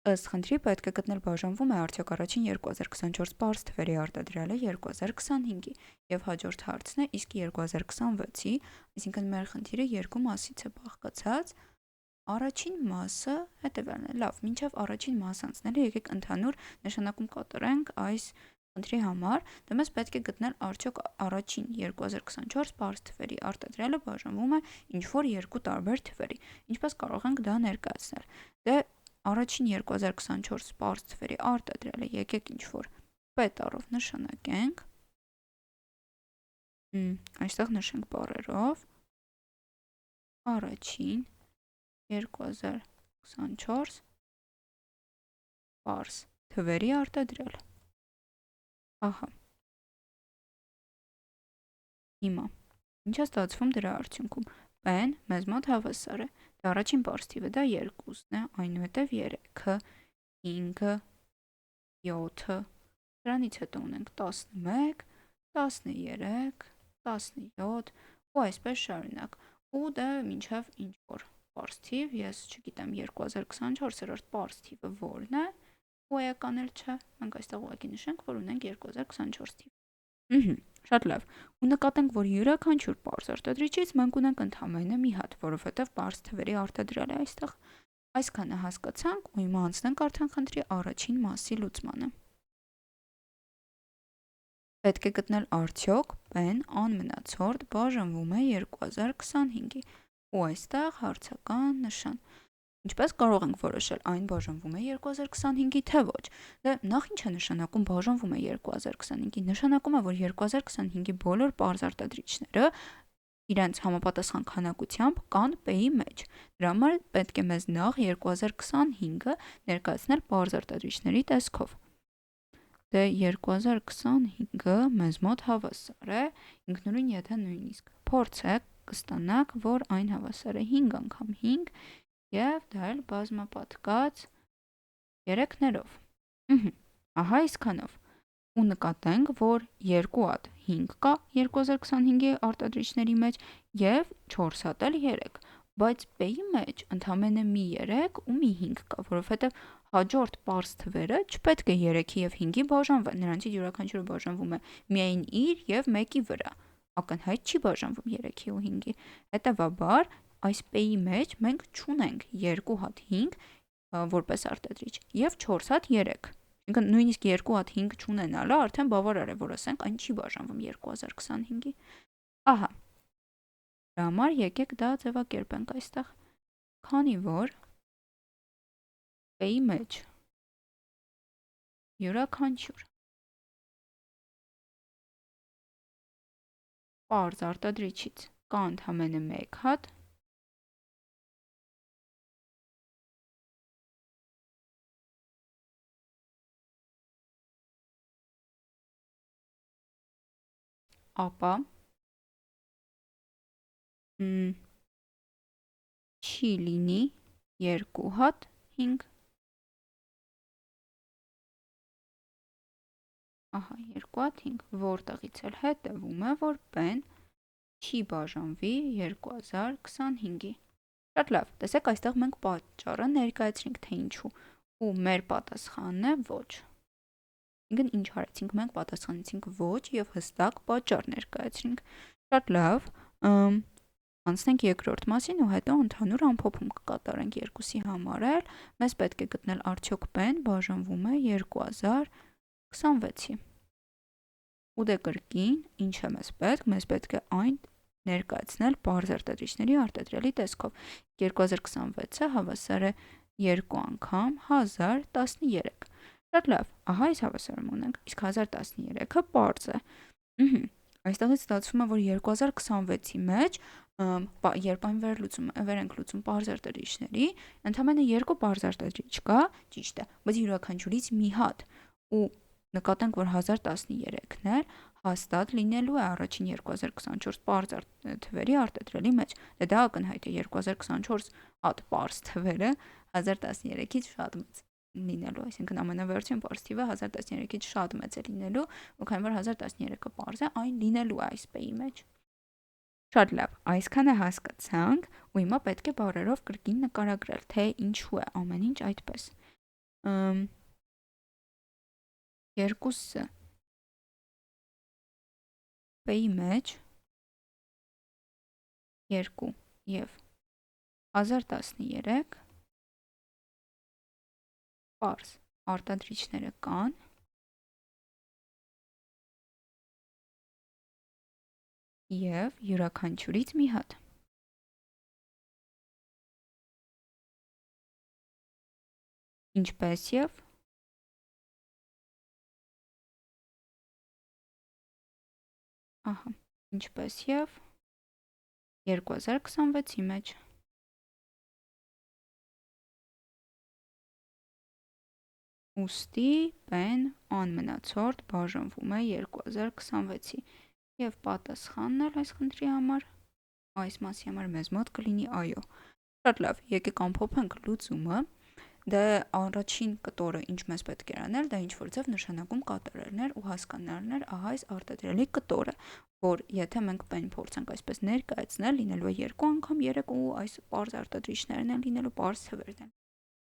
Ըստ խնդրի պետք է գտնել բաժանվում է արդյոք առաջին 2024 պարզ թվերի արտադրյալը 2025-ի և հաջորդ հարցն է իսկ 2026-ի, այսինքն մեր խնդիրը երկու մասից է բաղկացած, առաջին մասը հետևյալն է, լավ, մինչև առաջին մաս անցնելը եկեք ընդհանուր նշանակում կատարենք այս խնդրի համար, դե մեզ պետք է գտնել արդյոք առաջին 2024 պարզ թվերի արտադրյալը բաժանվում է ինչ-որ երկու տարբեր թվերի, ինչպես կարող ենք դա ներկայացնել, դե առաջին 2024 պարզ թվերի արտադրյալը եկեք ինչ-որ P տառով նշանակենք, այստեղ նշենք բառերով, առաջին 2024 պարզ թվերի արտադրյալ, ահա, հիմա, ինչ է ստացվում դրա արդյունքում, P-ն մեզ մոտ հավասար է, դե առաջին պարզ թիվը դա 2-ն է, այնուհետև 3-ը, 5-ը, 7-ը, դրանից հետո ունենք 11, 13, 17 ու այսպես շարունակ, ու դե մինչև ինչ-որ պարզ թիվ, ես չգիտեմ 2024-րդ պարզ թիվը որն է, ու էական էլ չէ, մենք այստեղ ուղղակի նշենք, որ ունենք 2024 թիվ։ Շատ լավ, ու նկատենք, որ յուրաքանչյուր պարզ արտադրիչից մենք ունենք ընդամենը մի հատ, որովհետև պարզ թվերի արտադրյալ է այստեղ։ Այսքանը հասկացանք ու հիմա անցնենք արդեն խնդրի առաջին մասի լուծմանը։ Պետք է գտնել արդյոք P-ն անմնացորդ բաժանվում է 2025-ի ու այստեղ հարցական նշան։ Ինչպես կարող ենք որոշել այն բաժանվում է 2025-ի թե ոչ։ Դե նախ ինչ է նշանակում բաժանվում է 2025-ի, նշանակում է, որ 2025-ի բոլոր պարզ արտադրիչները իրենց համապատասխան քանակությամբ կան P-ի մեջ։ Դրա համար պետք է մեզ նախ 2025-ը ներկայացնել պարզ արտադրիչների տեսքով։ Դե 2025-ը մեզ մոտ հավասար է, ինքնուրույն եթե նույնիսկ փորձեք, կստանաք, որ այն հավասար է 5 անգամ 5 և դա էլ բազմապատկած 3-ներով։ Ահա այսքանով։ Ու նկատենք, որ 2 հատ 5 կա 2025-ի արտադրիչների մեջ և 4 հատ էլ 3, բայց P-ի մեջ ընդամենը մի 3 ու մի 5 կա, որովհետև հաջորդ պարզ թվերը չպետք է 3-ի և 5-ի բաժանվեն, նրանցից յուրաքանչյուրը բաժանվում է միայն իր և մեկի վրա, ակնհայտ չի բաժանվում 3-ի ու 5-ի, հետևաբար այս P-ի մեջ մենք չունենք 2 հատ 5 որպես արտադրիչ և 4 հատ 3, նույնիսկ 2 հատ 5 չունենալը արդեն բավարար է, որ ասենք այն չի բաժանվում 2025-ի, ահա, դրա համար եկեք դա ձևակերպենք այստեղ, քանի որ P-ի մեջ յուրաքանչյուր պարզ արտադրիչից կա ընդամենը մեկ հատ, ապա չի լինի 2 հատ 5, ահա 2 հատ 5, որտեղից էլ հետևում է, որ P-ն չի բաժանվի 2025-ի։ Շատ լավ, տեսեք այստեղ մենք պատճառը ներկայացրինք, թե ինչու, ու մեր պատասխանն է ոչ։ Ինքն ինչ արեցինք, մենք պատասխանեցինք ոչ և հստակ պատճառ ներկայացրինք։ Շատ լավ, անցնենք երկրորդ մասին ու հետո ընդհանուր ամփոփում կկատարենք երկուսի համար էլ, մեզ պետք է գտնել արդյոք P-ն բաժանվում է 2026-ի։ Ու դե կրկին, ինչ է մեզ պետք է այն ներկայացնել պարզ արտադրիչների արտադրյալի տեսքով, 2026-ը հավասար է 2 անգամ 1013, շատ լավ, ահա այս հավասարում ունենք, իսկ 1013-ը պարզ է, այստեղից ստացվում է, որ 2026-ի մեջ, երբ այն վեր ենք լուծում պարզ արտադրիչների, ընդամենը 2 պարզ արտադրիչ կա, ճիշտ է, բայց յուրաքանչյուրից մի հատ, ու նկատենք, որ 1013-ն էլ հաստատ լինելու է առաջին 2024 պարզ թվերի արտադրյալի մեջ, դե դա ակնհայտ է 2024 հատ պարզ թվերը 1013-ից շատ մեծ լինելու, այսինքն ամենավերջին պարզ թիվը 1013-ից շատ մեծ է լինելու, ու քանի որ 1013-ը պարզ է, այն լինելու է այս P-ի մեջ։ Շատ լավ, այսքանը հասկացանք, ու հիմա պետք է բառերով կրկին նկարագրել, թե ինչու է ամեն ինչ այդպես։ երկուսը P-ի մեջ 2 և 1013 պարզ արտադրիչները կան և յուրաքանչյուրից մի հատ։ Ինչպես և ինչպես և 2026-ի մեջ։ Ուստի P-ն անմնացորդ բաժանվում է 2026-ի և պատասխանն էլ այս խնդրի համար, այս մասի համար մեզ մոտ կլինի այո։ Շատ լավ, եկեք ամփոփենք լուծումը։ Դե առաջին կտորը ինչ մեզ պետք էր անել, դա ինչ-որ ձև նշանակում կատարելն էր ու հասկանալն էր ահա այս արտադրելի կտորը, որ եթե մենք P-ն փորձենք այսպես ներկայացնել, լինելու է 2 անգամ 3 ու այս պարզ արտադրիչներն են լինելու պարզ թվերն են։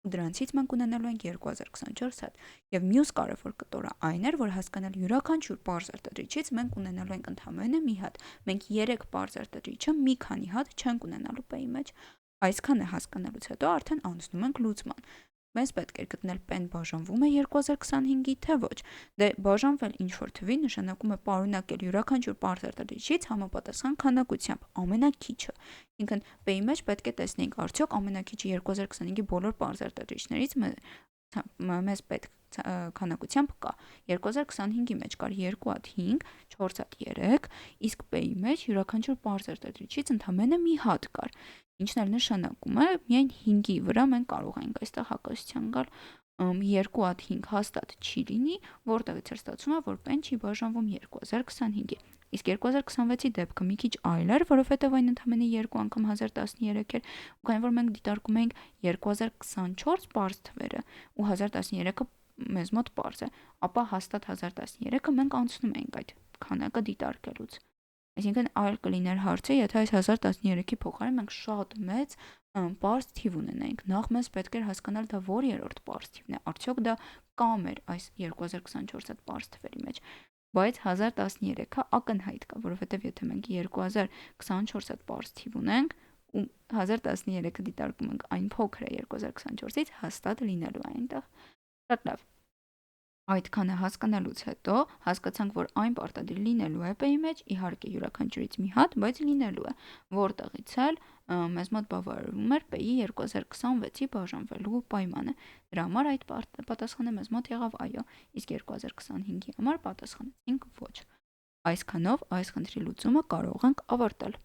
Ու դրանցից մենք ունենալու ենք 2024 հատ։ Եվ մյուս կարևոր կտորը այն էր, որ հասկանալ յուրաքանչյուր պարզ արտադրիչից մենք ունենալու ենք ընդամենը մի հատ։ Մենք 3 պարզ արտադրիչը մի քանի հատ չենք ունենալու P-ի մեջ։ Այսքանը հասկանալուց հետո արդեն անցնում ենք լուծման։ Մեզ պետք էր գտնել P-ն բաժանվում է 2025-ի, թե ոչ։ Դե բաժանվել ինչ-որ թվի նշանակում է պարունակել յուրաքանչյուր պարզ արտադրիչից համապատասխան քանակությամբ, ամենաքիչը։ Ինքն P-ի մեջ պետք է տեսնենք արդյոք ամենաքիչը 2025-ի բոլոր պարզ արտադրիչներից մեզ պետք քանակությամբ կա։ 2025-ի մեջ կար 2 հատ 5, 4 հատ 3, իսկ P-ի մեջ յուրաքանչյուր պարզ արտադրիչից ընդամենը մի հատ կար։ Ինչն էլ նշանակում է, միայն 5-ի վրա մենք կարող ենք այստեղ հակասության գալ, 2 հատ 5 հաստատ չի լինի, որտեղից էր ստացվում է, որ P-ն չի բաժանվում 2025-ի։ Իսկ 2026-ի դեպքը մի քիչ այլ էր, որովհետև այն ընդամենը 2 անգամ 1013 էր, ու քանի որ մենք դիտարկում էինք 2024 պարզ թվերը ու 1013-ը մեզ մոտ պարզ է, ապա հաստատ 1013-ը մենք անցնում էինք այդ քանակը դիտարկելուց։ Այսինքն այլ կլիներ հարցը, եթե այս 1013-ի փոխարեն մենք շատ մեծ պարզ թիվ ունենայինք։ Նախ մեզ պետք էր հասկանալ դա որ երրորդ պարզ թիվն է, արդյոք դա կա մեր այս 2024 հատ պարզ թվերի մեջ։ Բայց 1013-ը ակնհայտ կա, որովհետև եթե մենք 2024 հատ պարզ թիվ ունենք ու 1013-ը դիտարկում ենք այն փոքր է 2024-ից, հաստատ լինելու է այնտեղ։ Շատ լավ։ Այդքանը հասկանալուց հետո հասկացանք, որ այն պարտադիր լինելու է P-ի մեջ, իհարկե յուրաքանչյուրից մի հատ, բայց լինելու է, որտեղից էլ մեզ մոտ բավարարվում էր P-ի 2026-ի բաժանվելու պայմանը։ Դրա համար այդ պատասխանը մեզ մոտ եղավ այո, իսկ 2025-ի համար պատասխանեցինք ոչ։ Այսքանով այս խնդրի լուծումը կարող ենք ավարտել։